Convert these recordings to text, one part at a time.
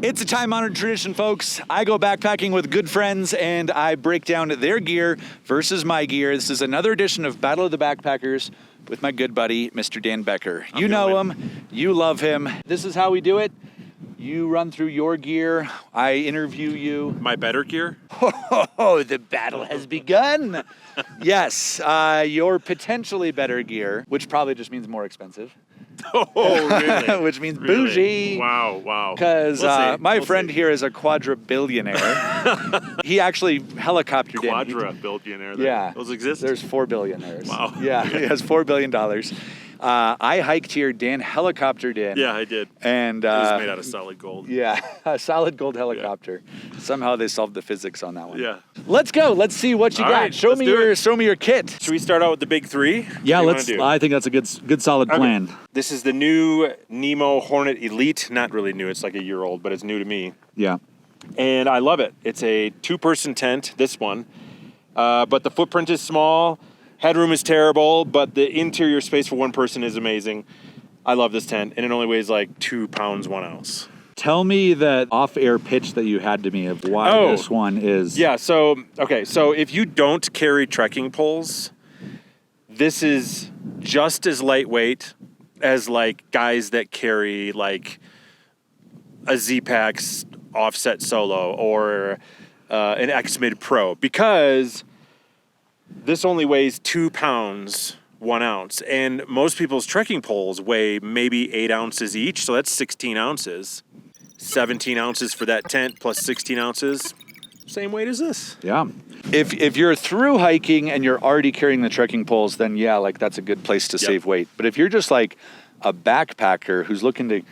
It's a time-honored tradition, folks. I go backpacking with good friends, and I break down their gear versus my gear. This is another edition of Battle of the Backpackers with my good buddy, Mr. Dan Becker. You know him. You love him. This is how we do it. You run through your gear. I interview you. My better gear? Oh, the battle has begun. Yes, your potentially better gear, which probably just means more expensive. Oh, really? Which means Really? bougie. Wow. Because my friend see. here is a quadra-billionaire. He actually helicoptered in. Quadra-billionaire. Yeah. Those exist? There's 4 billionaires. Wow. Yeah, he has $4 billion. I hiked here. Dan helicoptered in. Yeah, I did. And it was made out of solid gold. Yeah, a solid gold helicopter. Yeah. Somehow they solved the physics on that one. Yeah. Let's go. Let's see what you got. Right, show me your kit. Should we start out with the big three? Yeah, let's. I think that's a good solid plan. This is the new Nemo Hornet Elite. Not really new. It's like a year old, but it's new to me. Yeah. And I love it. It's a 2-person tent, this one. But the footprint is small. Headroom is terrible, but the interior space for one person is amazing. I love this tent, and it only weighs like 2 pounds, 1 ounce. Tell me the off-air pitch that you had to me of why this one is... Yeah, so if you don't carry trekking poles, this is just as lightweight as like guys that carry like a Z-Pax offset solo or an X-Mid Pro, because this only weighs 2 pounds, 1 ounce. And most people's trekking poles weigh maybe 8 ounces each, so that's 16 ounces. 17 ounces for that tent plus 16 ounces, same weight as this. Yeah. If you're through hiking and you're already carrying the trekking poles, then yeah, like that's a good place to save weight. But if you're just like a backpacker who's looking to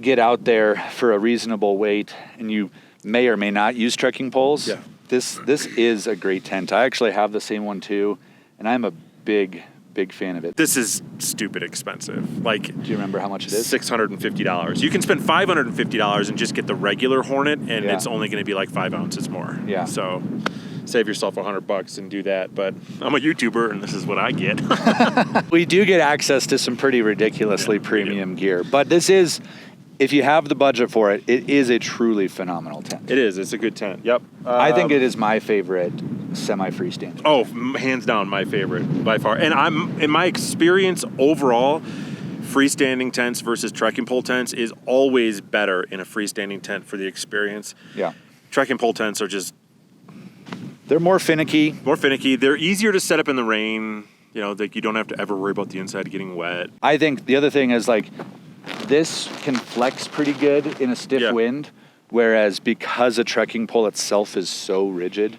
get out there for a reasonable weight and you may or may not use trekking poles, this is a great tent. I actually have the same one too, and I'm a big fan of it. This is stupid expensive. Like, do you remember how much it is? $650. You can spend $550 and just get the regular Hornet, and it's only going to be like 5 ounces more. Yeah. So save yourself $100 and do that. But I'm a YouTuber, and this is what I get. We do get access to some pretty ridiculously premium gear, but this is, if you have the budget for it, it is a truly phenomenal tent. It is. It's a good tent. Yep. I think it is my favorite semi-freestanding. Oh, hands down, my favorite by far. And in my experience overall, freestanding tents versus trekking pole tents is always better in a freestanding tent for the experience. Yeah. Trekking pole tents are just... They're more finicky. They're easier to set up in the rain. You know, like you don't have to ever worry about the inside getting wet. I think the other thing is like, this can flex pretty good in a stiff wind, whereas because a trekking pole itself is so rigid,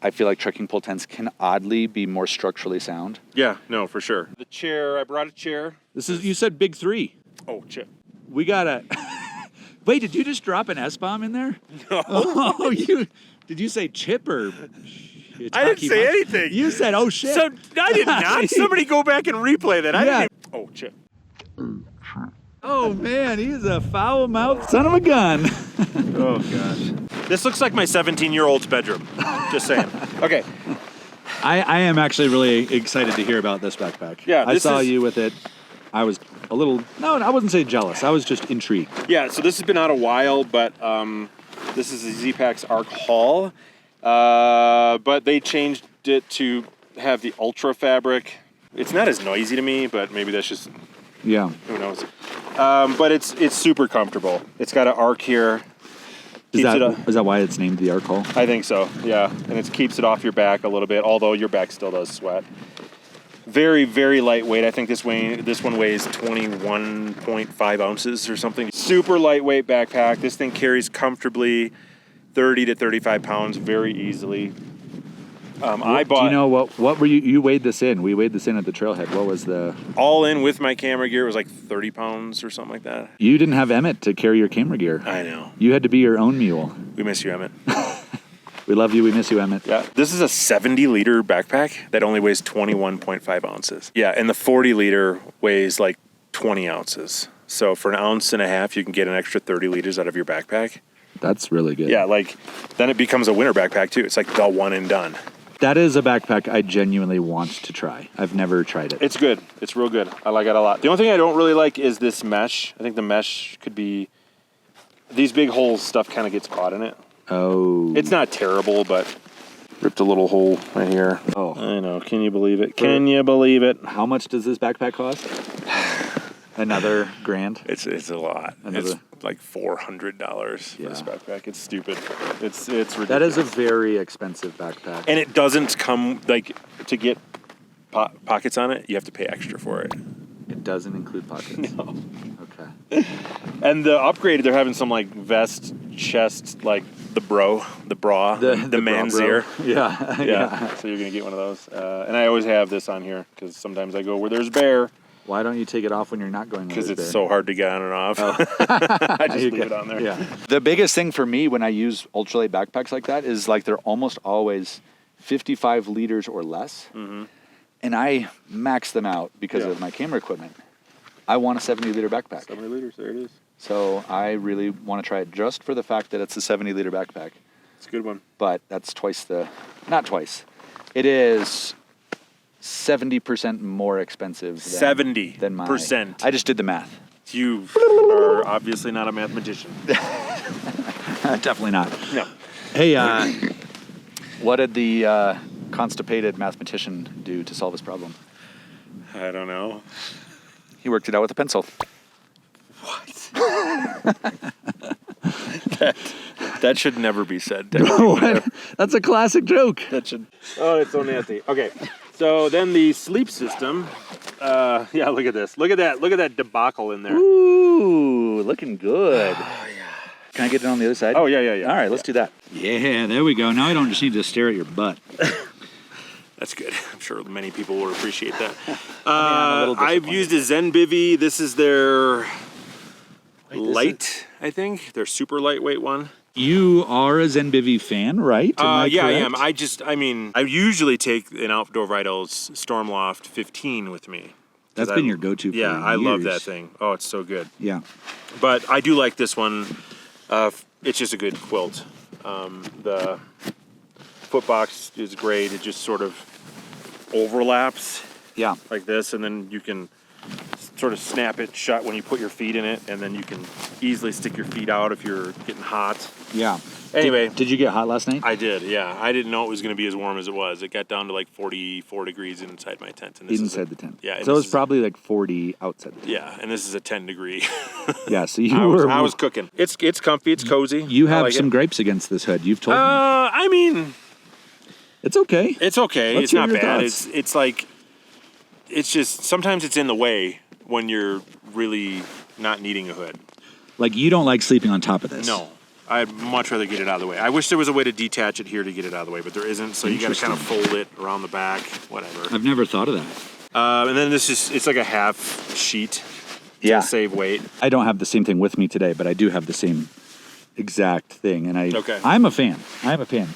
I feel like trekking pole tents can oddly be more structurally sound. Yeah, no, for sure. The chair, I brought a chair. This is, you said big three. Oh, chip. We got a... Wait, did you just drop an S-bomb in there? No. Oh, did you say chip or... I didn't say anything. You said, oh, shit. So, I did not. Somebody go back and replay that. I didn't even... Oh, chip. Oh, man, he's a foul-mouthed son of a gun. Oh, gosh. This looks like my 17-year-old's bedroom. Just saying. Okay. I am actually really excited to hear about this backpack. Yeah, I saw you with it. I was a little... No, I wouldn't say jealous. I was just intrigued. Yeah, so this has been out a while, but this is a Z-Pax Arc Haul. But they changed it to have the Ultra fabric. It's not as noisy to me, but maybe that's just... Yeah. Who knows? But it's super comfortable. It's got an arc here. Is that why it's named the Arc Haul? I think so, yeah. And it keeps it off your back a little bit, although your back still does sweat. Very, very lightweight. I think this one weighs 21.5 ounces or something. Super lightweight backpack. This thing carries comfortably 30 to 35 pounds very easily. I bought... Do you know what were you weighed this in? We weighed this in at the trailhead. What was the... All in with my camera gear, it was like 30 pounds or something like that. You didn't have Emmett to carry your camera gear. I know. You had to be your own mule. We miss you, Emmett. We love you. We miss you, Emmett. Yeah. This is a 70-liter backpack that only weighs 21.5 ounces. Yeah, and the 40-liter weighs like 20 ounces. So for 1.5 ounces, you can get an extra 30 liters out of your backpack. That's really good. Yeah, like then it becomes a winter backpack too. It's like the one and done. That is a backpack I genuinely want to try. I've never tried it. It's good. It's real good. I like it a lot. The only thing I don't really like is this mesh. I think the mesh could be these big holes, stuff kind of gets caught in it. Oh. It's not terrible, but ripped a little hole right here. Oh. I know. Can you believe it? Can you believe it? How much does this backpack cost? Another grand? It's a lot. It's like $400 for this backpack. It's stupid. It's ridiculous. That is a very expensive backpack. And it doesn't come, like, to get pockets on it, you have to pay extra for it. It doesn't include pockets? No. Okay. And the upgrade, they're having some, like, vest, chest, like, the bra, the man's ear. Yeah. So you're going to get one of those. And I always have this on here, because sometimes I go where there's bear. Why don't you take it off when you're not going? Because it's so hard to get on and off. Oh. I just leave it on there. Yeah. The biggest thing for me when I use ultralight backpacks like that is like they're almost always 55 liters or less. Mm-hmm. And I max them out because of my camera equipment. I want a 70-liter backpack. 70 liters, there it is. So I really want to try it just for the fact that it's a 70-liter backpack. It's a good one. But that's not twice. It is 70% more expensive than mine. 70%. I just did the math. You are obviously not a mathematician. Definitely not. No. Hey, what did the constipated mathematician do to solve his problem? I don't know. He worked it out with a pencil. What? that should never be said. That's a classic joke. That should. Oh, it's so nasty. Okay. So then the sleep system, yeah, look at this. Look at that debacle in there. Ooh, looking good. Oh, yeah. Can I get it on the other side? Oh, yeah. All right, let's do that. Yeah, there we go. Now I don't just need to stare at your butt. That's good. I'm sure many people will appreciate that. I've used a Zenbivy. This is their light, I think. Their super lightweight one. You are a Zenbivy fan, right? Yeah, I am. I usually take an Outdoor Vitals Stormloft 15 with me. That's been your go-to for years. I love that thing. Oh, it's so good. Yeah. But I do like this one. It's just a good quilt. The footbox is great. It just sort of overlaps. Yeah. Like this, and then you can sort of snap it shut when you put your feet in it, and then you can easily stick your feet out if you're getting hot. Yeah. Anyway. Did you get hot last night? I did, yeah. I didn't know it was going to be as warm as it was. It got down to like 44 degrees inside my tent. And inside the tent. Yeah. So it was probably like 40 outside the tent. Yeah, and this is a 10-degree. Yeah, so I was cooking. It's comfy, it's cozy. You have some gripes against this hood. You've told me. I mean... It's okay. It's okay. Let's it's not bad. Thoughts. It's like... It's just... Sometimes it's in the way when you're really not needing a hood. Like, you don't like sleeping on top of this? No. I'd much rather get it out of the way. I wish there was a way to detach it here to get it out of the way, but there isn't, so you got to kind of fold it around the back, whatever. I've never thought of that. And then it's like a half sheet to save weight. I don't have the same thing with me today, but I do have the same exact thing, and I'm a fan.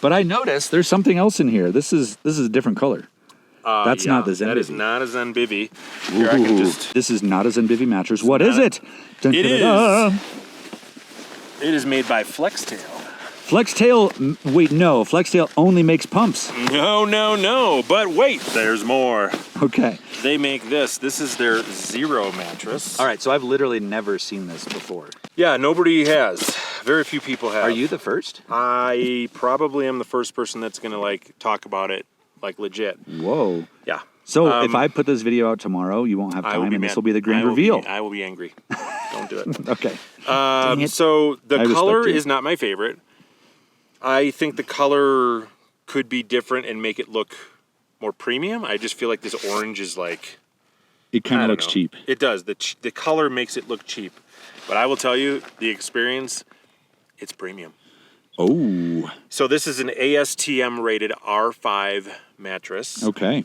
But I noticed there's something else in here. This is a different color. That's not the Zenbivy. That is not a Zenbivy. Here, I can this is not a Zenbivy mattress. What is it? It is. It is made by Flextail. Flextail, wait, no. Flextail only makes pumps. No. But wait, there's more. Okay. They make this. This is their Zero mattress. All right, so I've literally never seen this before. Yeah, nobody has. Very few people have. Are you the first? I probably am the first person that's going to, like, talk about it, like, legit. Whoa. Yeah. So if I put this video out tomorrow, you won't have time, and this will be the grand reveal. I will be angry. Don't do it. Okay. So the color is not my favorite. I think the color could be different and make it look more premium. I just feel like this orange is like... It kind of looks cheap. It does. The color makes it look cheap. But I will tell you, the experience, it's premium. Oh. So this is an ASTM rated R5 mattress. Okay.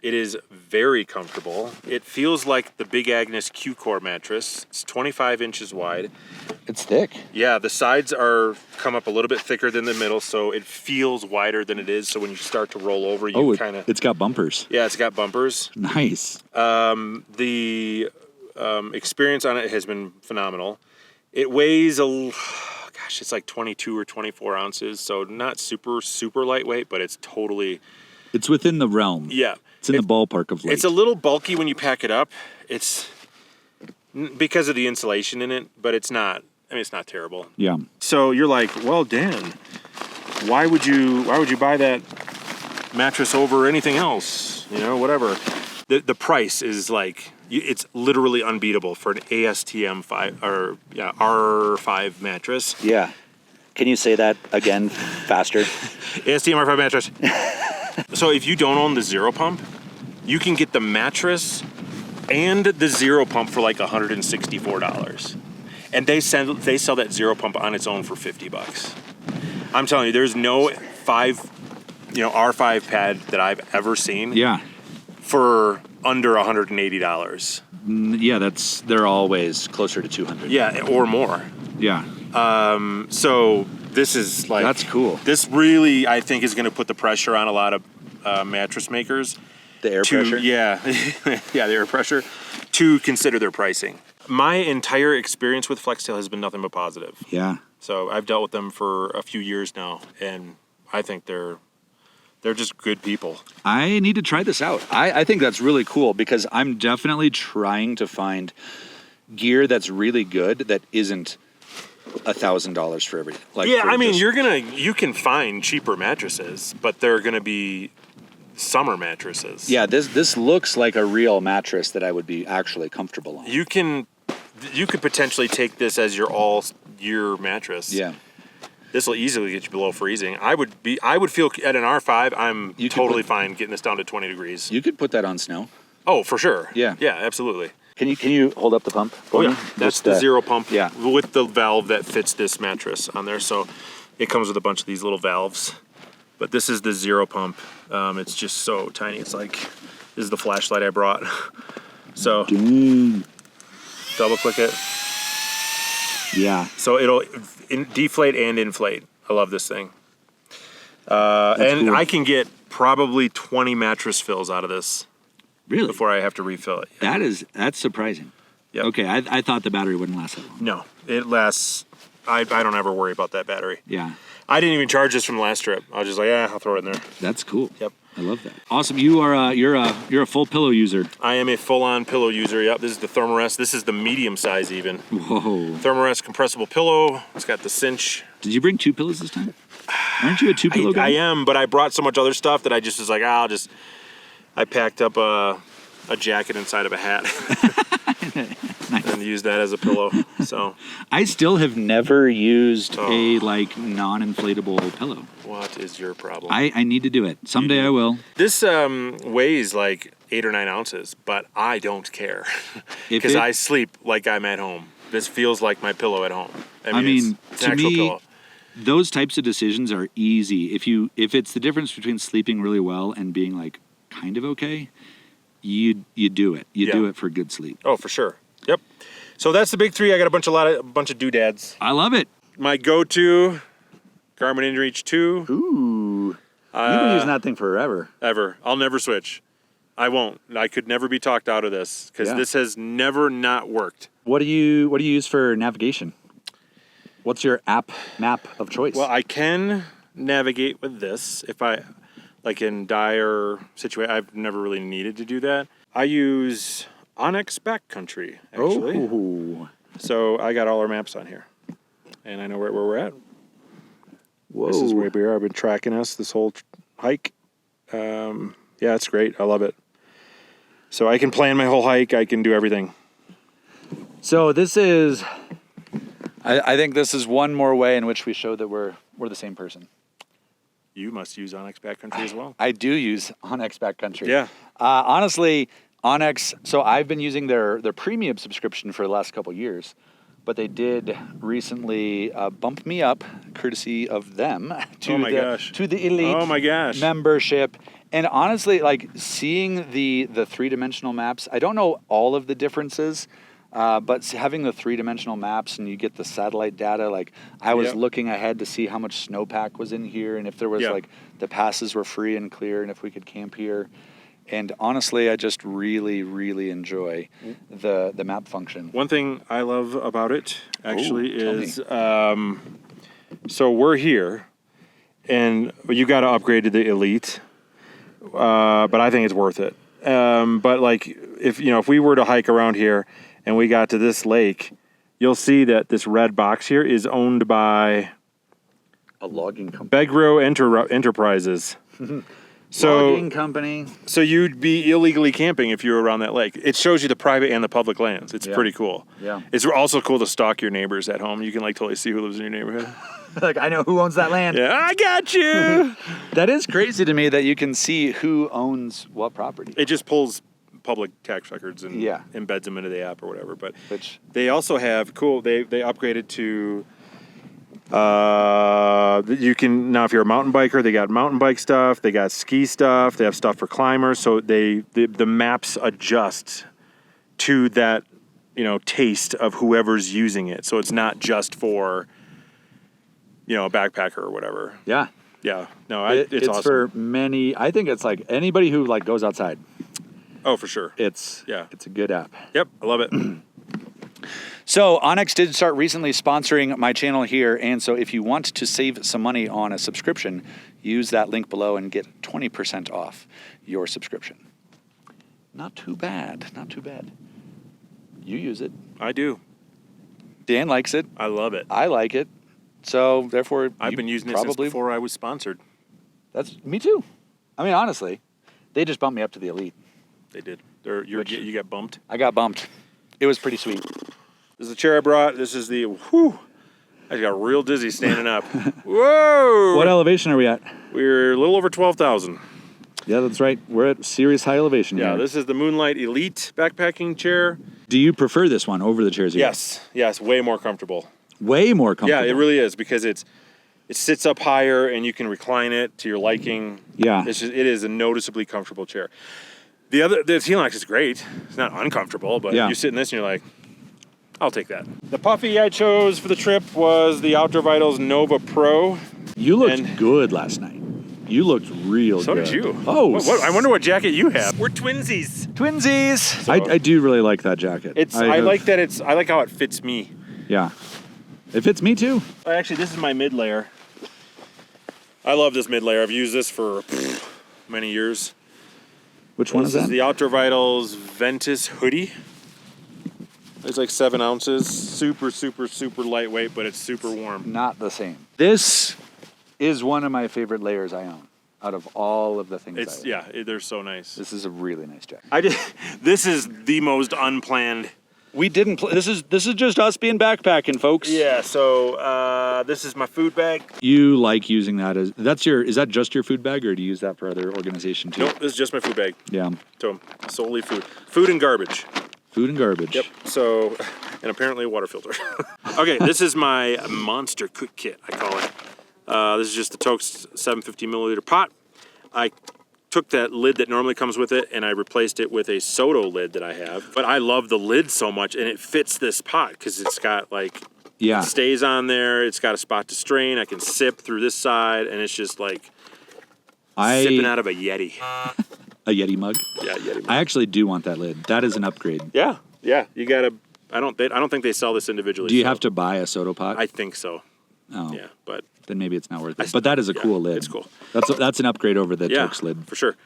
It is very comfortable. It feels like the Big Agnes Q-Core mattress. It's 25 inches wide. It's thick. Yeah, the sides come up a little bit thicker than the middle, so it feels wider than it is. So when you start to roll over, you kind of... It's got bumpers. Yeah, it's got bumpers. Nice. The experience on it has been phenomenal. It weighs it's like 22 or 24 ounces, so not super, super lightweight, but it's totally... It's within the realm. Yeah. It's in the ballpark of light. It's a little bulky when you pack it up. It's because of the insulation in it, but it's not I mean, it's not terrible. Yeah. So you're like, well, Dan, why would you buy that mattress over anything else? You know, whatever. The price is like, it's literally unbeatable for an ASTM R5 mattress. Yeah. Can you say that again faster? ASTM R5 mattress. So if you don't own the Zero Pump, you can get the mattress and the Zero Pump for like $164. And they sell that Zero Pump on its own for $50. I'm telling you, there's no R5 pad that I've ever seen. Yeah. For under $180. Yeah, they're always closer to 200. Yeah, or more. Yeah. So this is like, that's cool. This really, I think, is going to put the pressure on a lot of mattress makers. The air pressure? Yeah, yeah, the air pressure, to consider their pricing. My entire experience with Flextail has been nothing but positive. Yeah. So I've dealt with them for a few years now, and I think they're just good people. I need to try this out. I think that's really cool because I'm definitely trying to find gear that's really good that isn't $1,000 for everything. Like, yeah, I mean, you can find cheaper mattresses, but they're gonna be summer mattresses. Yeah, this looks like a real mattress that I would be actually comfortable on. You could potentially take this as your all year mattress. Yeah. This will easily get you below freezing. I would feel at an R5, I'm totally fine getting this down to 20 degrees. You could put that on snow. Oh, for sure. Yeah. Yeah, absolutely. Can you hold up the pump? Oh yeah, that's the Zero Pump. Yeah. With the valve that fits this mattress on there. So it comes with a bunch of these little valves. But this is the Zero Pump. It's just so tiny. It's like, this is the flashlight I brought. So double click it. Yeah. So it'll deflate and inflate. I love this thing. And cool. I can get probably 20 mattress fills out of this. Really? Before I have to refill it. Yeah. That's surprising. Yep. Okay, I thought the battery wouldn't last that long. No, it lasts. I don't ever worry about that battery. Yeah. I didn't even charge this from the last trip. I was just like, I'll throw it in there. That's cool. Yep. I love that. Awesome. You're a full pillow user. I am a full-on pillow user. Yep. This is the Thermarest. This is the medium size even. Whoa. Thermarest compressible pillow. It's got the cinch. Did you bring 2 pillows this time? Aren't you a 2 pillow guy? I am, but I brought so much other stuff that I just was like, I packed up a jacket inside of a hat. Nice. And used that as a pillow. So I still have never used a non-inflatable pillow. What is your problem? I need to do it. Someday I will. This weighs like 8 or 9 ounces, but I don't care because I sleep like I'm at home. This feels like my pillow at home. I mean it's an actual pillow. Those types of decisions are easy. If it's the difference between sleeping really well and being like kind of okay, you do it. You do it for good sleep. Oh, for sure. Yep. So that's the big 3. I got a bunch of doodads. I love it. My go-to Garmin InReach 2. Ooh. You've been using that thing forever. Ever. I'll never switch. I won't. I could never be talked out of this because this has never not worked. What do you use for navigation? What's your map of choice? Well, I can navigate with this if I like in dire situation. I've never really needed to do that. I use Onyx Backcountry, actually. Oh. So I got all our maps on here. And I know where we're at. Whoa. This is where we are. I've been tracking us this whole hike. Yeah, it's great. I love it. So I can plan my whole hike. I can do everything. So this is... I think this is one more way in which we show that we're the same person. You must use Onyx Backcountry as well. I do use Onyx Backcountry. Yeah. Honestly, Onyx, so I've been using their premium subscription for the last couple years, but they did recently bump me up, courtesy of them, to the Elite membership. And honestly, like seeing the 3-dimensional maps, I don't know all of the differences, but having the 3-dimensional maps and you get the satellite data, like I was looking ahead to see how much snowpack was in here and if there was like the passes were free and clear and if we could camp here. And honestly, I just really, really enjoy the map function. One thing I love about it, actually, is so we're here, and you got to upgrade to the Elite, but I think it's worth it. But like, if we were to hike around here and we got to this lake, you'll see that this red box here is owned by A logging company. Begro Enterprises. Logging company. So you'd be illegally camping if you were around that lake. It shows you the private and the public lands. It's pretty cool. Yeah. It's also cool to stalk your neighbors at home. You can like totally see who lives in your neighborhood. Like, I know who owns that land. Yeah, I got you. That is crazy to me that you can see who owns what property. It just pulls public tax records and Yeah. embeds them into the app or whatever. But Which they also have they upgraded to you can now, if you're a mountain biker, they got mountain bike stuff, they got ski stuff, they have stuff for climbers. So the maps adjust to that, taste of whoever's using it. So it's not just for a backpacker or whatever. yeah. Yeah. No, It's awesome. for many. I think it's like anybody who like goes outside. Oh, for sure. It's a good app. Yep, I love it. So Onyx did start recently sponsoring my channel here, and so if you want to save some money on a subscription, use that link below and get 20% off your subscription. Not too bad. Not too bad. You use it. I do. Dan likes it. I love it. I like it. So therefore, I've been using it since before I was sponsored. That's me too. I mean, honestly, they just bumped me up to the elite. They did. You got bumped. I got bumped. It was pretty sweet. This is the chair I brought. This is the, I just got real dizzy standing up. Whoa! What elevation are we at? We're a little over 12,000. Yeah, that's right. We're at serious high elevation Yeah, here. this is the Moonlight Elite backpacking chair. Do you prefer this one over the chairs here? Yes, way more comfortable. Way more comfortable. Yeah, it really is, because it sits up higher and you can recline it to your liking. Yeah. It is a noticeably comfortable chair. The Helix is great. It's not uncomfortable, but you sit in this and you're like, I'll take that. The puffy I chose for the trip was the Outdoor Vitals Nova Pro. You looked good last night. You looked real So good. did you. Oh. I wonder what jacket you have. We're twinsies. Twinsies. So, I do really like that jacket. I like how it fits me. Yeah. It fits me too. Actually, this is my mid layer. I love this mid layer. I've used this for many years. Which one is This that? is the Outdoor Vitals Ventus hoodie. It's like 7 ounces. Super, super, super lightweight, but it's super warm. Not the same. This is one of my favorite layers I own out of all of the things I own. They're so nice. This is a really nice jacket. This is the most unplanned. We didn't this is just us being backpacking, folks. Yeah, so this is my food bag. You like using that as is that just your food bag, or do you use that for other organization too? Nope, this is just my food bag. Yeah. So solely food. Food and garbage. Food and garbage. Yep. So, and apparently a water filter. Okay, this is my monster cook kit, I call it. This is just the Toast 750 milliliter pot. I took that lid that normally comes with it and I replaced it with a Soto lid that I have. But I love the lid so much, and it fits this pot because it's got it stays on there. It's got a spot to strain. I can sip through this side, and it's just like sipping out of a Yeti. A Yeti mug? Yeah, Yeti mug. I actually do want that lid. That is an upgrade. Yeah. You gotta. I don't think they sell this individually. Do you have to buy a Soto pot? I think so. Oh. Yeah, but then maybe it's not worth it. But that is a cool lid. It's cool. That's an upgrade over the Toast lid. For sure.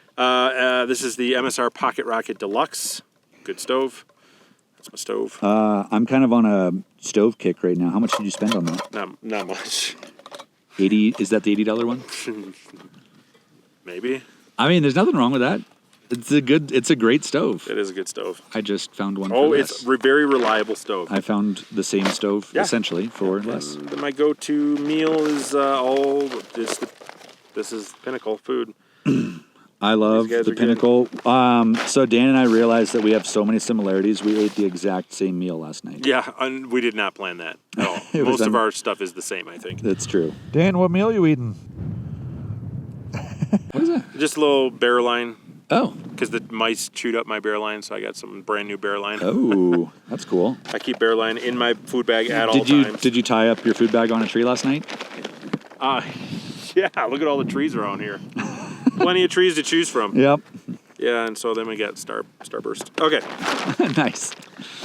This is the MSR Pocket Rocket Deluxe. Good stove. That's my stove. I'm kind of on a stove kick right now. How much did you spend on that? Not much. 80. Is that the $80 one? Maybe. I mean, there's nothing wrong with that. It's a great stove. It is a good stove. I just found one for less. It's a very reliable stove. I found the same stove essentially for less. And my go-to meal is this is Pinnacle food. I love the Pinnacle. So Dan and I realized that we have so many similarities. We ate the exact same meal last night. Yeah, and we did not plan that at all. Most of our stuff is the same, I think. That's true. Dan, what meal you eating? What is that? Just a little bear line. Oh. Because the mice chewed up my bear line, so I got some brand new bear line. Oh, that's cool. I keep bear line in my food bag at all times. Did you tie up your food bag on a tree last night? Yeah, look at all the trees around here. Plenty of trees to choose from. Yep. Yeah, and so then we got Starburst. Okay. Nice.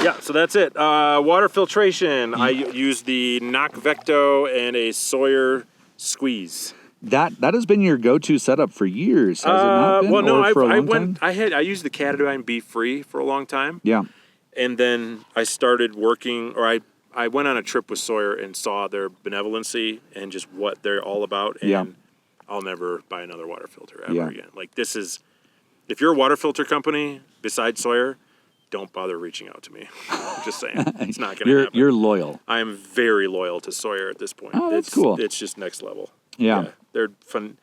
Yeah, so that's it. Water filtration. I use the Nock Vecto and a Sawyer squeeze. That has been your go-to setup for years, has it not been? Well, no, I I used the Catadine Be Free for a long time. Yeah. And then I started working, or I went on a trip with Sawyer and saw their benevolency and just what they're all about. And I'll never buy another water filter ever again. Like, this is, if you're a water filter company besides Sawyer, don't bother reaching out to me. I'm just saying. It's not going to happen. You're loyal. I am very loyal to Sawyer at this point. Oh, that's cool. It's just next level. Yeah. They're fun,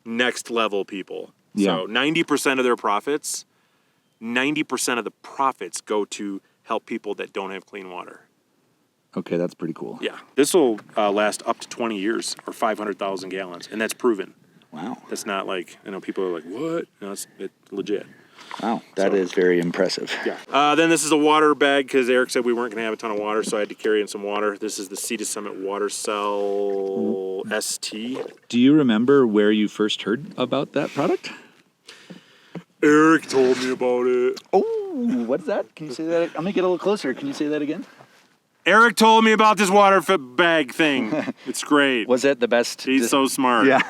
next level people. Yeah. So 90% of their profits, 90% of the profits go to help people that don't have clean water. Okay, that's pretty cool. Yeah. This will last up to 20 years or 500,000 gallons, and that's proven. Wow. That's not like, people are like, what? No, it's legit. Wow, that is very impressive. Yeah. Then this is a water bag because Eric said we weren't going to have a ton of water, so I had to carry in some water. This is the Sea to Summit Water Cell ST. Do you remember where you first heard about that product? Eric told me about it. Oh, what's that? Can you say that? I'm going to get a little closer. Can you say that again? Eric told me about this water bag thing. It's great. Was it the best? He's so smart. Yeah.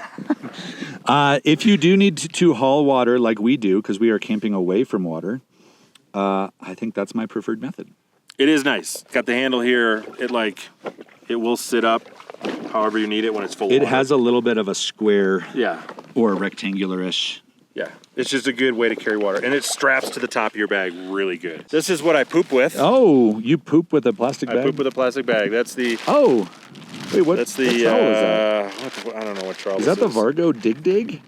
If you do need to haul water like we do, because we are camping away from water, I think that's my preferred method. It is nice. Got the handle here. It will sit up however you need it when it's full of water. It has a little bit of a square or rectangular-ish. Yeah, it's just a good way to carry water. And it straps to the top of your bag really good. This is what I poop with. Oh, you poop with a plastic bag? I poop with a plastic bag. That's the... Oh, wait, what? That's the... what trowel is that? I don't know what trowel is that the Vargo Dig?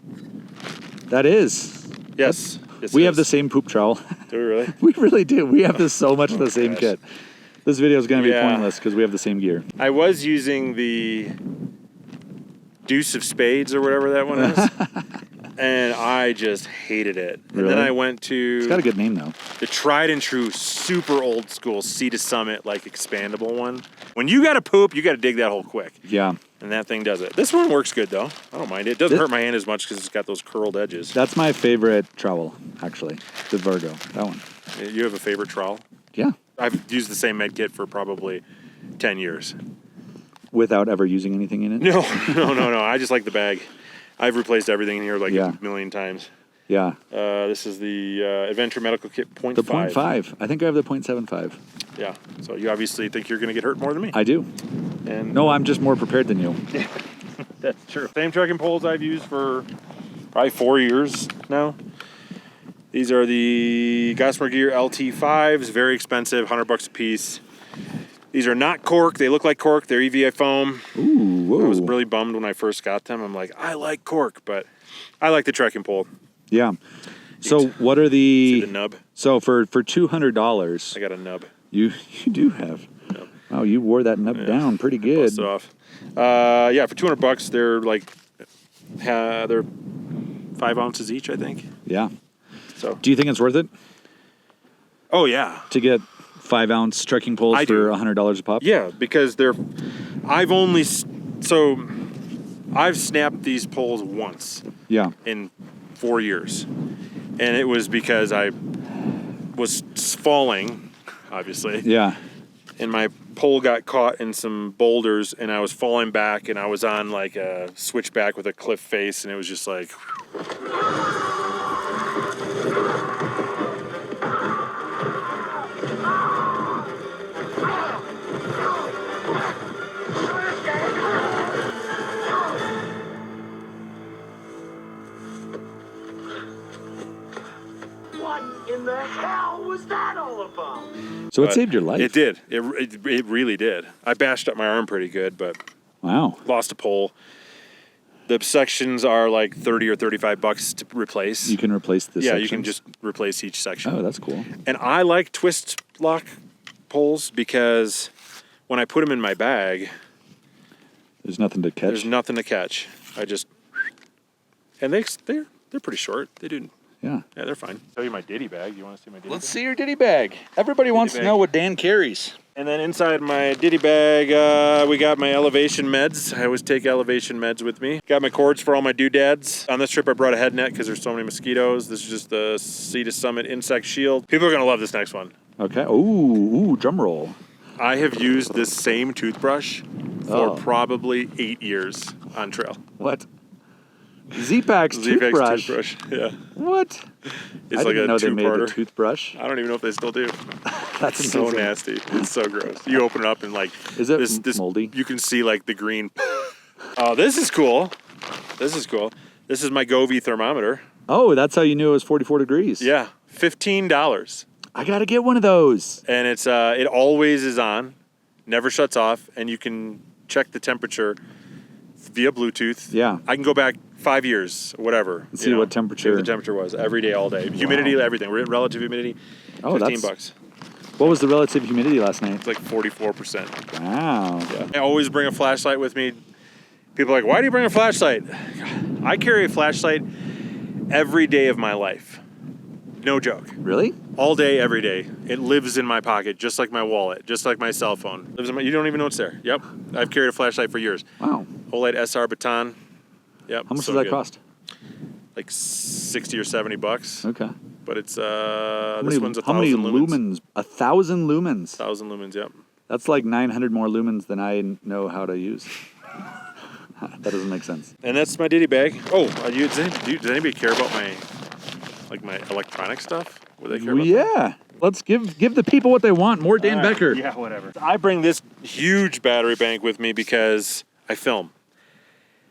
That is. Yes. We have the same poop trowel. Do we really? We really do. We have so much of the same kit. This video is going to be pointless because we have the same gear. I was using the Deuce of Spades or whatever that one is. And I just hated it. And really? then I went to... It's got a good name, though. The tried and true, super old school Sea to Summit, expandable one. When you got to poop, you got to dig that hole quick. Yeah. And that thing does it. This one works good, though. I don't mind it. It doesn't hurt my hand as much because it's got those curled edges. That's my favorite trowel, actually. The Vargo. That one. You have a favorite trowel? Yeah. I've used the same med kit for probably 10 years. Without ever using anything in it? No. I just like the bag. I've replaced everything in here a million times. Yeah. This is the Adventure Medical Kit 0.5. The 0.5. I think I have the 0.75. Yeah. So you obviously think you're going to get hurt more than me. I do. And no, I'm just more prepared than you. That's true. Same trekking poles I've used for probably 4 years now. These are the Gossamer Gear LT5s. Very expensive, $100 a piece. These are not cork. They look like cork. They're EVA foam. Ooh, whoa. I was really bummed when I first got them. I'm like, I like cork, but I like the trekking pole. Yeah. So what are the... See the nub? So for $200... I got a nub. You do have. Nub. Oh, you wore that nub down pretty good. Bust it off. For $200, they're 5 ounces each, I think. Yeah. So. Do you think it's worth it? Oh, yeah. To get 5-ounce trekking poles for $100 a pop? Yeah, because I've snapped these poles once. Yeah. In 4 years. And it was because I was falling, obviously. Yeah. And my pole got caught in some boulders and I was falling back and I was on a switchback with a cliff face and it was just like... In the hell was that all about? So it saved your life. It did. It really did. I bashed up my arm pretty good, but wow, lost a pole. The sections are like $30 or $35 to replace. You can replace the sections? You can just replace each section. Oh, that's cool. And I like twist lock poles because when I put them in my bag, there's nothing to catch. There's nothing to catch. And they're pretty short. They do. Yeah. Yeah, they're fine. Show you my ditty bag. You want to see my ditty bag? Let's see your ditty bag. Everybody wants to know what Dan carries. And then inside my ditty bag, we got my elevation meds. I always take elevation meds with me. Got my cords for all my doodads. On this trip, I brought a head net because there's so many mosquitoes. This is just the Sea to Summit insect shield. People are going to love this next one. Okay. Ooh, drum roll. I have used this same toothbrush for probably 8 years on trail. What? Z-Pac's toothbrush. Yeah. What? It's I didn't know they made a two-parter. toothbrush. I don't even know if they still do. That's so amazing. nasty. It's so gross. You open it up and like, Is it this moldy? You can see like the green. Oh, this is cool. This is cool. This is my Govee thermometer. Oh, that's how you knew it was 44 degrees. Yeah, $15. I got to get one of those. And it's it always is on, never shuts off, and you can check the temperature via Bluetooth. Yeah. I can go back 5 years, whatever. See what temperature. See what the temperature was every day, all day. Humidity, everything. Relative humidity. Oh, $15. What was the relative humidity last night? It's like 44%. Wow. Yeah. I always bring a flashlight with me. People are like, why do you bring a flashlight? I carry a flashlight every day of my life. No joke. Really? All day, every day. It lives in my pocket, just like my wallet, just like my cell phone. You don't even know it's there. Yep. I've carried a flashlight for years. Wow. OLED SR baton. Yep. How much so does that good. cost? Like $60 or $70. Okay. But it's How this many, one's how many 1,000 lumens. lumens? 1,000 lumens. 1,000 lumens. Yep. That's like 900 more lumens than I know how to use. That doesn't make sense. And that's my ditty bag. Oh, does anybody care about my electronic stuff? Would they care about that? Yeah. Let's give the people what they want. More Dan Becker. Yeah, whatever. I bring this huge battery bank with me because I film,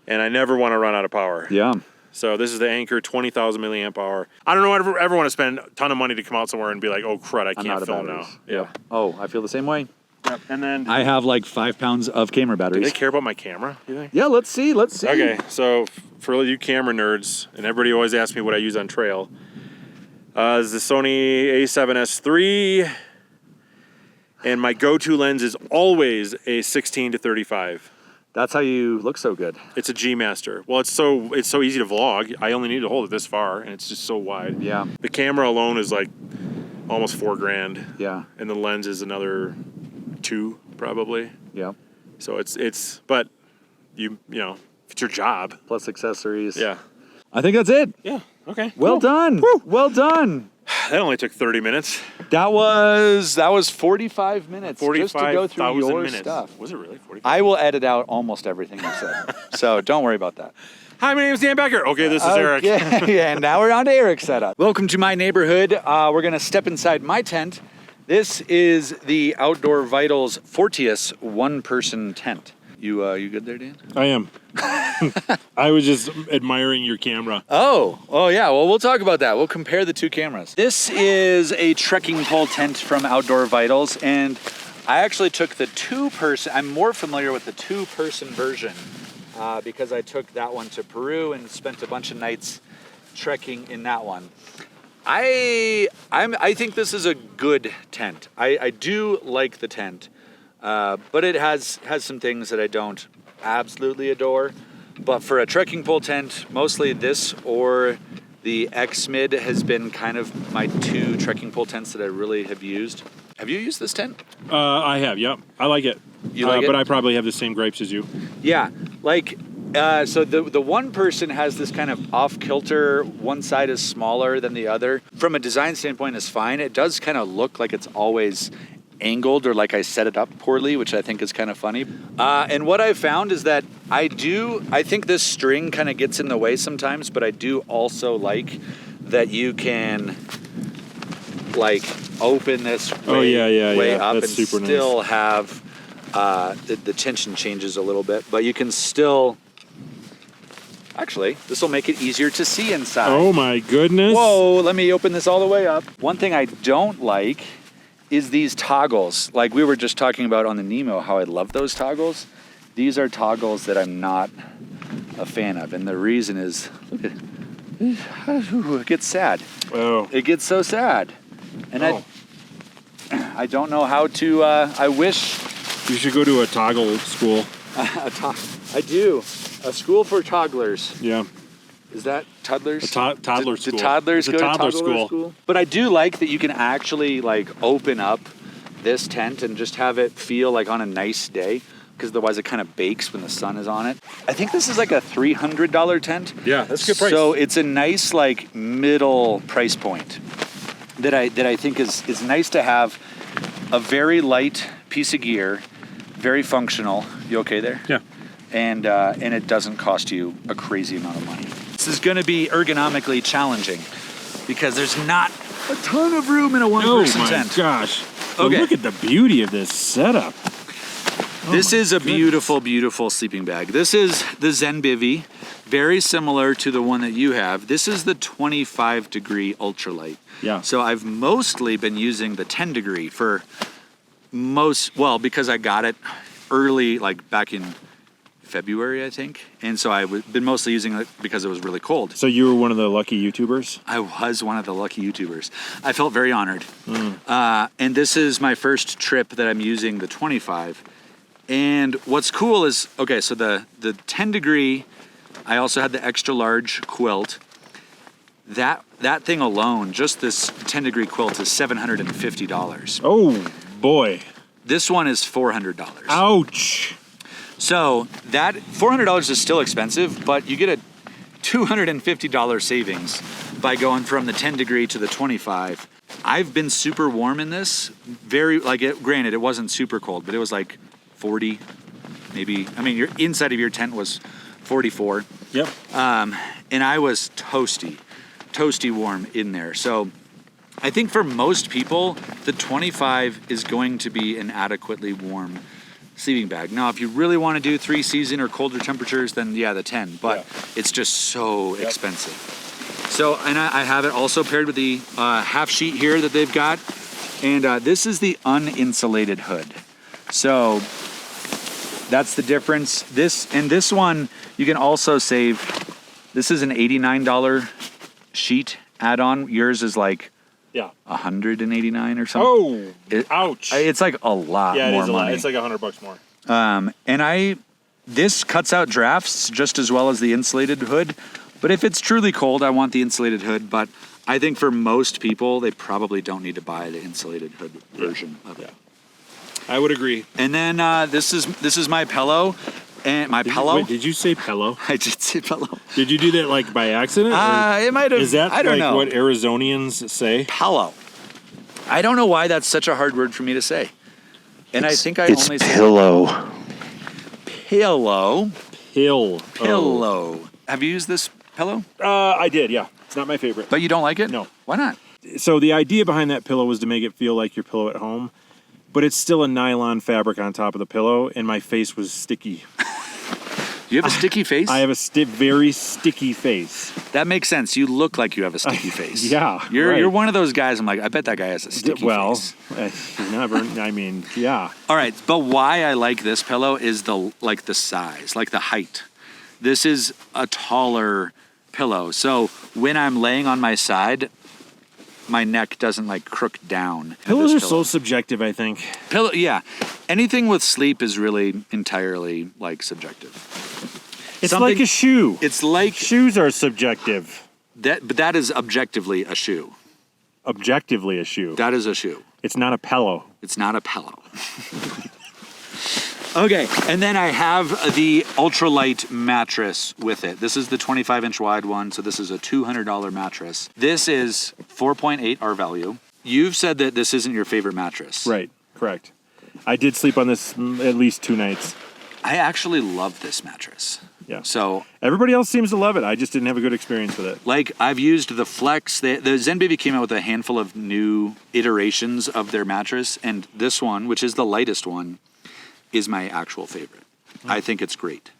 and I never want to run out of power. Yeah. So this is the Anker 20,000 milliamp hour. I don't know ever want to spend a ton of money to come out somewhere and be like, oh crud, I I'm can't out of film batteries. now. Yeah. Oh, I feel the same way. Yep. And then I have like 5 pounds of camera do batteries. they care about my camera? You think? Yeah, let's see. Okay, so for you camera nerds, and everybody always asks me what I use on trail, is the Sony A7S III, and my go-to lens is always a 16 to 35. That's how you look so good. It's a G Master. Well, it's so easy to vlog. I only need to hold it this far, and it's just so wide. Yeah. The camera alone is like almost $4,000, Yeah. and the lens is another $2,000 probably. Yeah. So it's but you know it's your job. Plus accessories. Yeah. I think that's it. Yeah. Okay. Well cool. done. Woo. Well done. That only took 30 minutes. That was 45 minutes just to go through 45,000 your minutes. stuff. Was it really 45? I will edit out almost everything you said. So don't worry about that. Hi, my name is Dan Becker. Okay, this is Eric. Yeah, and now we're on to Eric's setup. Welcome to my neighborhood. We're going to step inside my tent. This is the Outdoor Vitals Fortius one-person tent. You good there, Dan? I am. I was just admiring your camera. Oh yeah. Well, we'll talk about that. We'll compare the two cameras. This is a trekking pole tent from Outdoor Vitals, and I actually took the two-person. I'm more familiar with the two-person version because I took that one to Peru and spent a bunch of nights trekking in that one. I think this is a good tent. I do like the tent, but it has some things that I don't absolutely adore. But for a trekking pole tent, mostly this or the X-Mid has been kind of my two trekking pole tents that I really have used. Have you used this tent? I have, yep. I like it. You like it? But I probably have the same gripes as you. Yeah, like, so the one person has this kind of off-kilter, one side is smaller than the other. From a design standpoint, it's fine. It does kind of look like it's always angled or like I set it up poorly, which I think is kind of funny. And what I've found is that I think this string kind of gets in the way sometimes, but I do also like that you can like open this way up That's and super still nice. have the tension changes a little bit, but you can still, actually, this will make it easier to see inside. Oh my goodness. Whoa, let me open this all the way up. One thing I don't like is these toggles. Like we were just talking about on the Nemo, how I love those toggles. These are toggles that I'm not a fan of. And the reason is, look at it. It gets sad. Oh. It gets so sad. And I don't know how to, I wish. You should go to a toggle school. I do. A school for togglers. Yeah. Is that toddlers? A toddler school. Do toddlers It's go a to toddler toddler school? But I do like that you can actually like open up this tent and just have it feel like on a nice day, because otherwise it kind of bakes when the sun is on it. I think this is like a $300 tent. Yeah, that's a good price. So it's a nice like middle price point that I think is nice to have. A very light piece of gear, very functional. You okay there? Yeah. And it doesn't cost you a crazy amount of money. This is going to be ergonomically challenging because there's not a ton of room in a one-person tent. Oh my gosh. But look at the beauty of this setup. This is a beautiful, beautiful sleeping bag. This is the Zenbivy, very similar to the one that you have. This is the 25 degree ultralight. Yeah. So I've mostly been using the 10 degree for because I got it early, like back in February, I think. And so I've been mostly using it because it was really cold. So you were one of the lucky YouTubers? I was one of the lucky YouTubers. I felt very honored. And this is my first trip that I'm using the 25. And what's cool is, okay, so the 10 degree, I also had the extra large quilt. That thing alone, just this 10 degree quilt is $750. Oh, boy. This one is $400. Ouch. So that $400 is still expensive, but you get a $250 savings by going from the 10 degree to the 25. I've been super warm in this. Granted, it wasn't super cold, but it was like 40, maybe. I mean, your inside of your tent was 44. Yep. And I was toasty warm in there. So I think for most people, the 25 is going to be an adequately warm sleeping bag. Now, if you really want to do 3-season or colder temperatures, then yeah, the 10, but it's just so expensive. So, and I have it also paired with the half sheet here that they've got. And this is the uninsulated hood. So that's the difference. This one, you can also save. This is an $89 sheet add-on. Yours is like $189 or something. Oh, ouch! It's like a lot more it is a money. lot. It's like $100 more. And this cuts out drafts just as well as the insulated hood. But if it's truly cold, I want the insulated hood. But I think for most people, they probably don't need to buy the insulated hood version of it. I would agree. And then this is my pillow. And my pillow. Wait, did you say pillow? I did say pillow. Did you do that like by accident? It might have. Is that I don't know what Arizonians say? Pillow. I don't know why that's such a hard word for me to say. And I think it's only pillow. Pillow. Pillow. Have you used this pillow? I did, yeah. It's not my favorite. But you don't like it? No. Why not? So the idea behind that pillow was to make it feel like your pillow at home, but it's still a nylon fabric on top of the pillow, and my face was sticky. You have a sticky face? I have a very sticky face. That makes sense. You look like you have a sticky face. Yeah, You're one of those guys, I'm like, I bet that guy has a sticky face. Yeah. All right, but why I like this pillow is the size, like the height. This is a taller pillow. So when I'm laying on my side, my neck doesn't like crook down. Pillows are so subjective, I think. Yeah. Anything with sleep is really entirely like subjective. It's like a shoe. It's like shoes are subjective. But that is objectively a shoe. Objectively a shoe. That is a shoe. It's not a pillow. It's not a pillow. Okay, and then I have the ultralight mattress with it. This is the 25-inch wide one, so this is a $200 mattress. This is 4.8 R value. You've said that this isn't your favorite mattress. Right, correct. I did sleep on this at least 2 nights. I actually love this mattress. Yeah. So everybody else seems to love it. I just didn't have a good experience with it. Like I've used the Flex. The Zenbivy came out with a handful of new iterations of their mattress, and this one, which is the lightest one, is my actual favorite. I think it's great.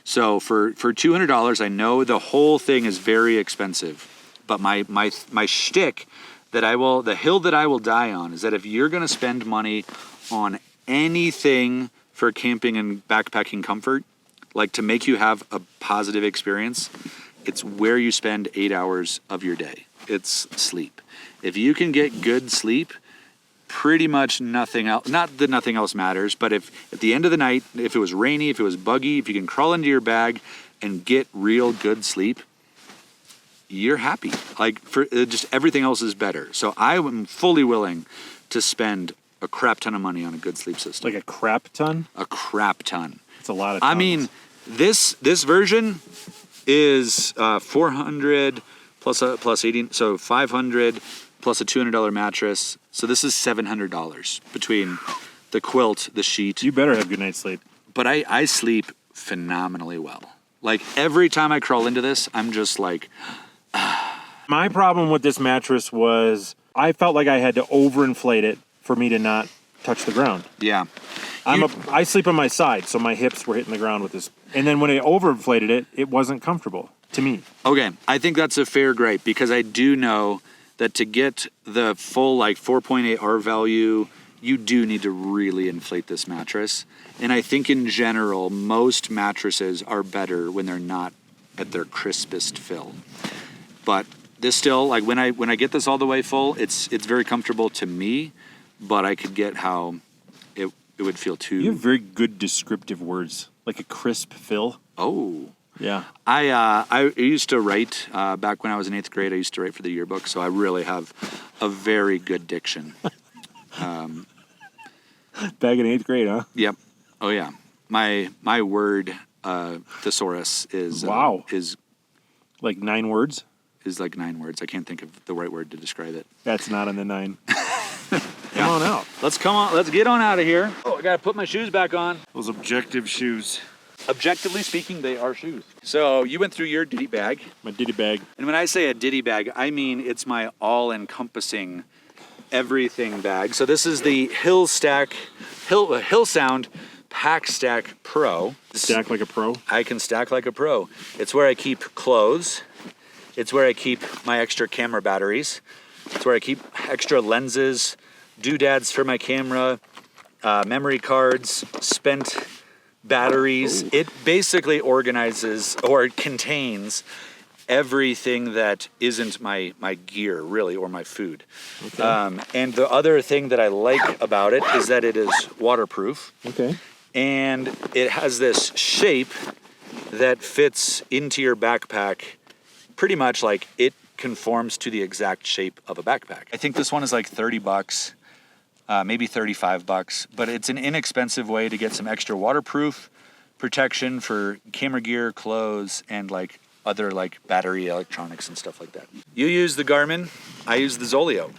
So for $200, I know the whole thing is very expensive, but my shtick the hill that I will die on is that if you're going to spend money on anything for camping and backpacking comfort, like to make you have a positive experience, it's where you spend 8 hours of your day. It's sleep. If you can get good sleep, pretty much nothing else, not that nothing else matters, but if at the end of the night, if it was rainy, if it was buggy, if you can crawl into your bag and get real good sleep, you're happy. Like for just everything else is better. So I am fully willing to spend a crap ton of money on a good sleep system. Like a crap ton? A crap ton. It's a lot of tons. I mean, this version is 400 plus 80, so 500 plus a $200 mattress. So this is $700 between the quilt, the sheet. You better have good night's sleep. But I sleep phenomenally well. Like every time I crawl into this, I'm just like... My problem with this mattress was I felt like I had to overinflate it for me to not touch the ground. Yeah. I sleep on my side, so my hips were hitting the ground with this. And then when it overinflated it, it wasn't comfortable to me. Okay, I think that's a fair gripe because I do know that to get the full like 4.8 R value, you do need to really inflate this mattress. And I think in general, most mattresses are better when they're not at their crispest fill. But this still, like when I get this all the way full, it's very comfortable to me, but I could get how it would feel too. You have very good descriptive words, like a crisp fill. Oh. Yeah. I used to write, back when I was in 8th grade, I used to write for the yearbook, so I really have a very good diction. Back in 8th grade, huh? Yep. Oh yeah. My word thesaurus is Wow. Is like 9 words? Is like 9 words. I can't think of the right word to describe it. That's not in the 9. Come on out. Let's get on out of here. Oh, I gotta put my shoes back on. Those objective shoes. Objectively speaking, they are shoes. So you went through your ditty bag. My ditty bag. And when I say a ditty bag, I mean it's my all-encompassing everything bag. So this is the Hill Sound Pack Stack Pro. Stack like a pro? I can stack like a pro. It's where I keep clothes. It's where I keep my extra camera batteries. It's where I keep extra lenses, doodads for my camera, memory cards, spent batteries. Ooh. It basically organizes or contains everything that isn't my gear, really, or my food. Okay. And the other thing that I like about it is that it is waterproof. Okay. And it has this shape that fits into your backpack pretty much like it conforms to the exact shape of a backpack. I think this one is like $30, maybe $35, but it's an inexpensive way to get some extra waterproof protection for camera gear, clothes, and like other like battery electronics and stuff like that. You use the Garmin, I use the Zoleo.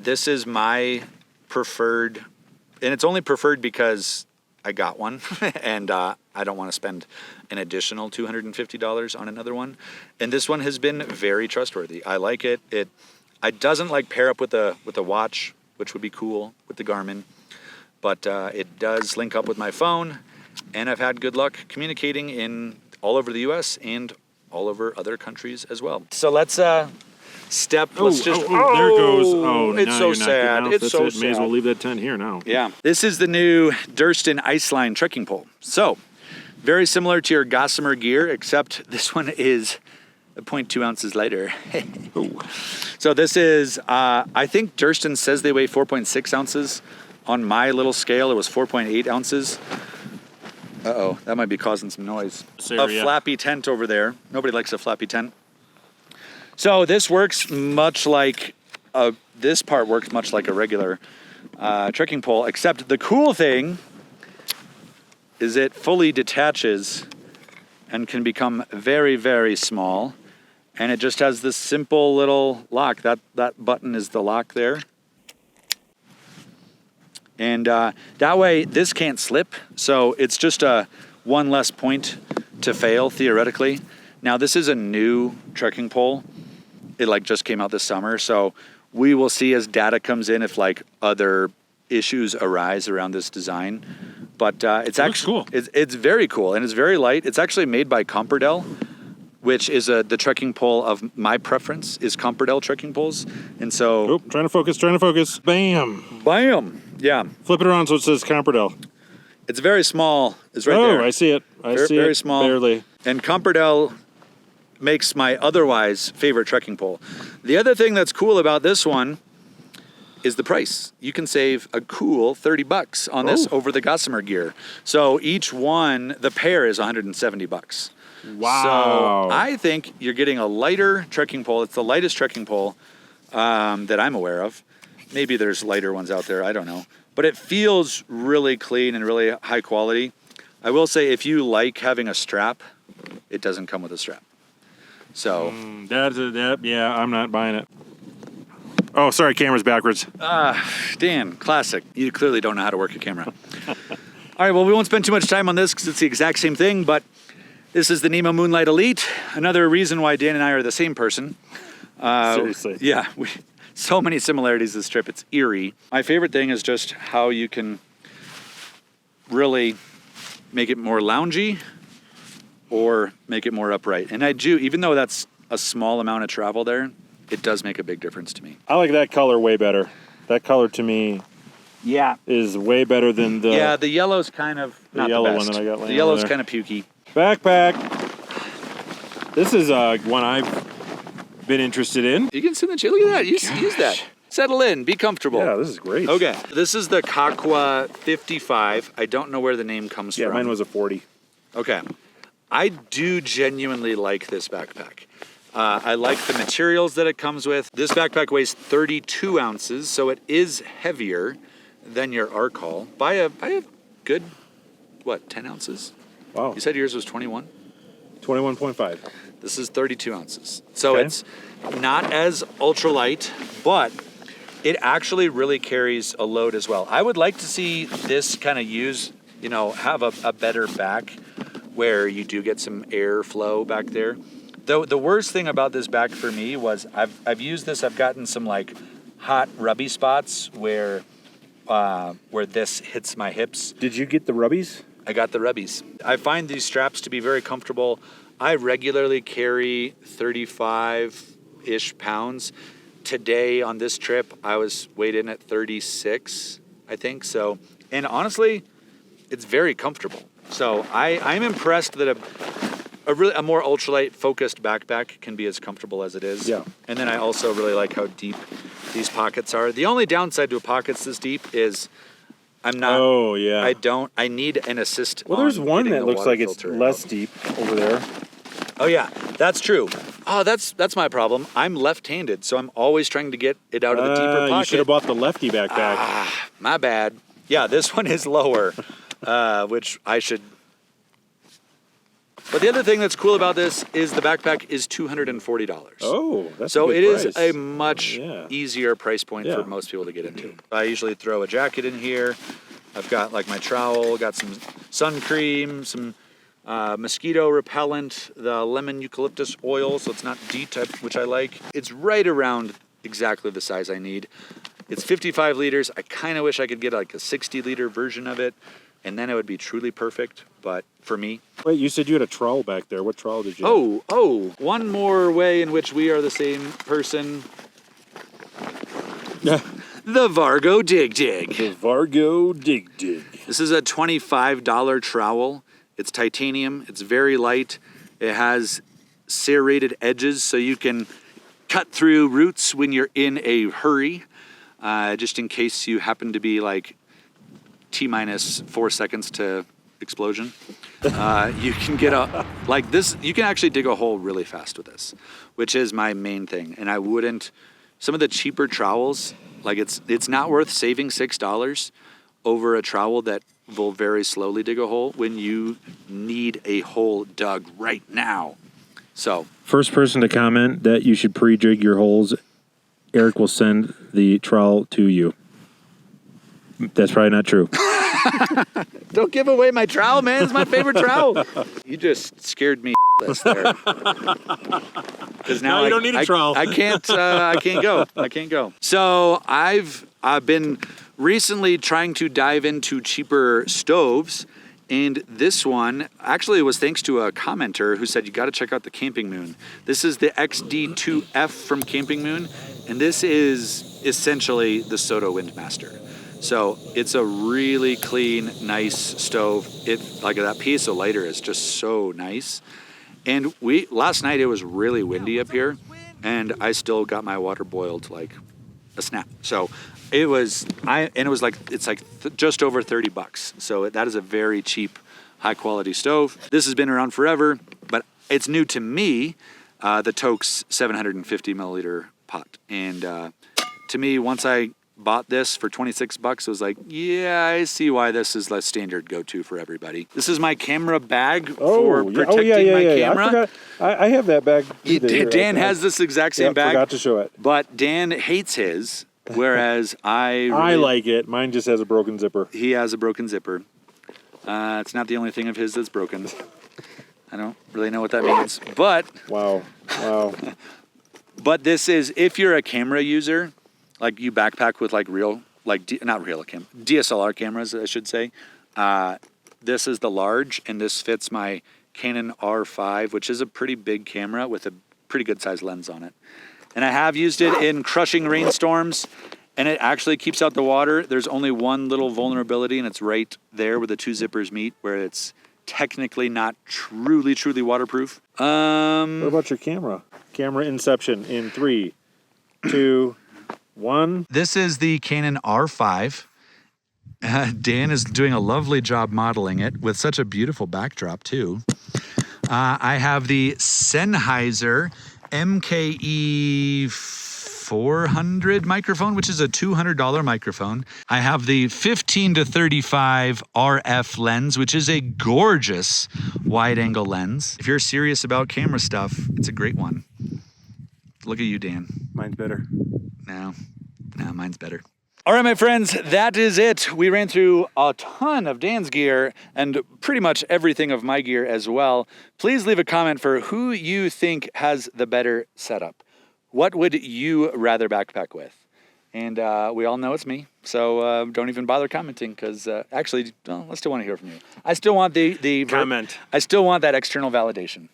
This is my preferred, and it's only preferred because I got one and I don't want to spend an additional $250 on another one. And this one has been very trustworthy. I like it. It doesn't like pair up with a watch, which would be cool with the Garmin, but it does link up with my phone, and I've had good luck communicating in all over the US and all over other countries as well. So let's step. Let's just. Oh, there it goes. Oh, it's now so you're not sad. getting out. It's That's so it. sad. May as well leave that tent here now. Yeah. This is the new Durston Iceline trekking pole. So, very similar to your Gossamer gear, except this one is 0.2 ounces lighter. So this is, I think Durston says they weigh 4.6 ounces. On my little scale, it was 4.8 ounces. Uh-oh, that might be causing some noise. Sorry, A flappy tent over there. Nobody likes a flappy tent. So this works much like, this part works much like a regular trekking pole, except the cool thing is it fully detaches and can become very, very small. And it just has this simple little lock. That button is the lock there. And that way, this can't slip. So it's just one less point to fail, theoretically. Now, this is a new trekking pole. It like just came out this summer. So we will see as data comes in if like other issues arise around this design. But it's actually cool. It's very cool, and it's very light. It's actually made by Comperdel, which is the trekking pole of my preference is Comperdel trekking poles. And so... Oh, trying to focus. Bam. Bam! Yeah. Flip it around so it says Comperdel. It's very small. It's right there. Oh, I see it. I see it. Very small. Barely. And Comperdel makes my otherwise favorite trekking pole. The other thing that's cool about this one is the price. You can save a cool $30 on this over the Gossamer gear. So each one, the pair is $170. Wow. So I think you're getting a lighter trekking pole. It's the lightest trekking pole that I'm aware of. Maybe there's lighter ones out there. I don't know. But it feels really clean and really high quality. I will say if you like having a strap, it doesn't come with a strap. So yeah, I'm not buying it. Oh, sorry, camera's backwards. Dan, classic. You clearly don't know how to work a camera. All right, well, we won't spend too much time on this because it's the exact same thing, but this is the Nemo Moonlight Elite. Another reason why Dan and I are the same person. Seriously. Yeah, so many similarities this trip. It's eerie. My favorite thing is just how you can really make it more loungy or make it more upright. And I do, even though that's a small amount of travel there, it does make a big difference to me. I like that color way better. That color to me is way better than the the yellow's kind of not yellow the one best. that I got laying The yellow's there. kind of pukey. Backpack. This is one I've been interested in. You can sit in the chair. Look at that. Use that. Settle in. Be comfortable. Yeah, this is great. Okay. This is the Kakwa 55. I don't know where the name comes Yeah, from. mine was a 40. Okay. I do genuinely like this backpack. I like the materials that it comes with. This backpack weighs 32 ounces, so it is heavier than your Arcall by a good, 10 ounces? Wow. You said yours was 21? 21.5. This is 32 ounces. So Okay. it's not as ultralight, but it actually really carries a load as well. I would like to see this kind of have a better back where you do get some air flow back there. Though the worst thing about this back for me was I've used this, I've gotten some like hot rubby spots where this hits my hips. Did you get the rubbies? I got the rubbies. I find these straps to be very comfortable. I regularly carry 35-ish pounds. Today on this trip, I was weighed in at 36, I think. So, and honestly, it's very comfortable. So I'm impressed that a more ultralight focused backpack can be as comfortable as it is. Yeah. And then I also really like how deep these pockets are. The only downside to a pockets this deep is I'm not. Oh, yeah. I need an assist. Well, there's on one getting that the looks water like it's filter less out. deep over there. Oh yeah, that's true. Oh, that's my problem. I'm left-handed, so I'm always trying to get it out of the deeper pocket. You should have bought the lefty backpack. My bad. Yeah, this one is lower, which I should. But the other thing that's cool about this is the backpack is $240. Oh, that's So a good it is price. a much Yeah. easier price point for Yeah. most people to get into. I usually throw a jacket in here. I've got like my trowel, got some sun cream, some mosquito repellent, the lemon eucalyptus oil, so it's not DEET, which I like. It's right around exactly the size I need. It's 55 liters. I kind of wish I could get like a 60-liter version of it, and then it would be truly perfect. But for me, Wait, you said you had a trowel back there. What trowel did you have? oh, one more way in which we are the same person. The Vargo Dig Dig. The Vargo Dig Dig. This is a $25 trowel. It's titanium. It's very light. It has serrated edges so you can cut through roots when you're in a hurry, just in case you happen to be like T-minus 4 seconds to explosion. You can get like this. You can actually dig a hole really fast with this, which is my main thing. And I wouldn't, some of the cheaper trowels, like it's not worth saving $6 over a trowel that will very slowly dig a hole when you need a hole dug right now. So First person to comment that you should pre-jig your holes, Eric will send the trowel to you. That's probably not true. don't give away my trowel, man. It's my favorite trowel. You just scared me there. Because now you don't need a trowel. I can't go. So I've been recently trying to dive into cheaper stoves, and this one actually was thanks to a commenter who said you got to check out the Camping Moon. This is the XD2F from Camping Moon, and this is essentially the Soto Windmaster. So it's a really clean, nice stove. It like that piezo lighter is just so nice. And last night it was really windy up here, and I still got my water boiled like a snap. So it was just over $30. So that is a very cheap, high quality stove. This has been around forever, but it's new to me. The Toke's 750 milliliter pot, and to me, once I bought this for $26, I was like, yeah, I see why this is the standard go-to for everybody. This is my camera bag for protecting my camera. I forgot. I have that bag. Dan has this exact same bag. Forgot to show it. But Dan hates his, whereas I like it. Mine just has a broken zipper. He has a broken zipper. It's not the only thing of his that's broken. I don't really know what that means. But Wow. but this is, if you're a camera user, like you backpack with like real, like not real cam, DSLR cameras, I should say. This is the large, and this fits my Canon R5, which is a pretty big camera with a pretty good sized lens on it. And I have used it in crushing rainstorms, and it actually keeps out the water. There's only one little vulnerability, and it's right there where the two zippers meet, where it's technically not truly waterproof. What about your camera? Camera inception in 3, 2, 1. This is the Canon R5. Dan is doing a lovely job modeling it with such a beautiful backdrop too. I have the Sennheiser MKE 400 microphone, which is a $200 microphone. I have the 15 to 35 RF lens, which is a gorgeous wide angle lens. If you're serious about camera stuff, it's a great one. Look at you, Dan. Mine's better. No, mine's better. All right, my friends, that is it. We ran through a ton of Dan's gear and pretty much everything of my gear as well. Please leave a comment for who you think has the better setup. What would you rather backpack with? And we all know it's me, so don't even bother commenting because actually, I still want to hear from you. I still want the comment. I still want that external validation.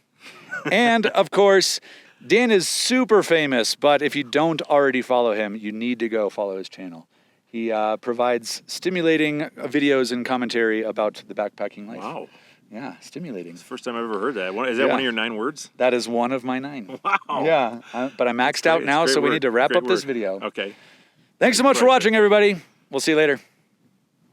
And of course, Dan is super famous, but if you don't already follow him, you need to go follow his channel. He provides stimulating videos and commentary about the backpacking life. Wow. Yeah, stimulating. It's the first time I've ever heard that. Is that one of your 9 words? That is one of my 9. Wow. Yeah, but I'm maxed out now, so we need to wrap up this video. Okay. Thanks so much for watching, everybody. We'll see you later.